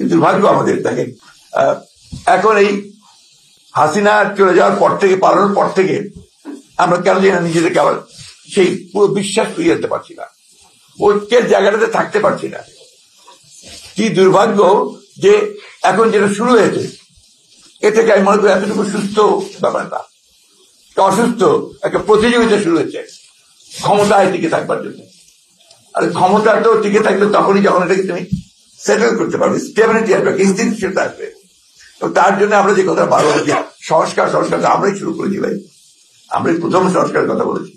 দুর্ভাগ্য আমাদের। দেখেন এখন এই হাসিনা চলে যাওয়ার পর থেকে, পালানোর পর থেকে আমরা কেন জানি না নিজেদেরকে আবার সেই পুরো বিশ্বাস ফিরিয়ে আনতে পারছি না, ঐক্যের জায়গাটাতে থাকতে পারছি না। কি দুর্ভাগ্য যে এখন যেটা শুরু হয়েছে এ থেকে আমি মনে করি এতটুকু সুস্থ ব্যাপারটা, অসুস্থ একটা প্রতিযোগিতা শুরু হয়েছে ক্ষমতায় টিকে থাকবার জন্য। আর ক্ষমতা তো টিকে থাকলে তখনই যখন এটাকে তুমি সেটেল করতে পারবে, স্টেবিলিটি আসবে, ইনস্টিটিউশন আসবে। তার জন্য আমরা যে কথা বারবার বলছি সংস্কার আমরাই শুরু করেছি ভাই, আমরাই প্রথম সংস্কারের কথা বলেছি।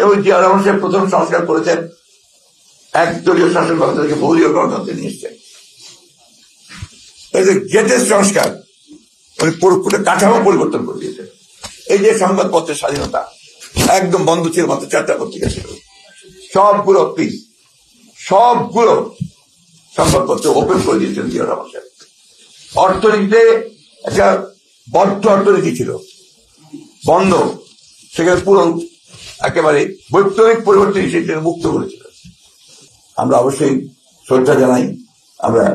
এবং জিয়া রহমান সাহেব প্রথম সংস্কার করেছেন, একদলীয় শাসন ব্যবস্থা থেকে বহুদলীয় গণতন্ত্রে নিয়ে এসছেন। এই যে গ্রেটেস্ট সংস্কার, মানে পুরো কাঠামো পরিবর্তন করে দিয়েছে। এই যে সংবাদপত্রের স্বাধীনতা একদম বন্ধ ছিল, মাত্র 4টা পত্রিকা ছিল, সবগুলো সংবাদপত্র ওপেন করে দিয়েছেন জিয়া রহমান সাহেব। অর্থনীতিতে একটা বদ্ধ অর্থনীতি ছিল, বন্ধ, সেখানে পুরো একেবারে বৈপ্লবিক পরিবর্তন সেটা মুক্ত করেছিল। আমরা অবশ্যই শ্রদ্ধা জানাই, আমরা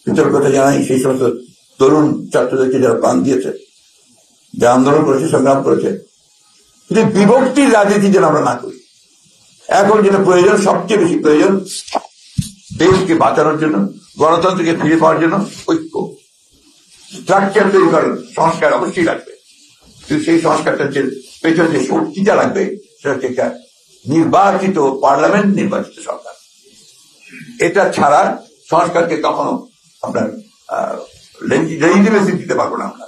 কৃতজ্ঞতা জানাই সেই সমস্ত তরুণ ছাত্রদেরকে যারা প্রাণ দিয়েছে, যারা আন্দোলন করেছে, সংগ্রাম করেছে। কিন্তু বিভক্তির রাজনীতি যেন আমরা না করি। এখন যেটা প্রয়োজন, সবচেয়ে বেশি প্রয়োজন দেশকে বাঁচানোর জন্য, গণতন্ত্রকে ফিরে পাওয়ার জন্য ঐক্য, স্ট্রাকচার তৈরি করার সংস্কার অবশ্যই লাগবে। কিন্তু সেই সংস্কারটার যে পেছনে যে শক্তিটা লাগবে সেটা হচ্ছে একটা নির্বাচিত পার্লামেন্ট, নির্বাচিত সরকার। এটা ছাড়া সংস্কারকে কখনো আপনার লেজিটিমেসি দিতে পারবো না আমরা।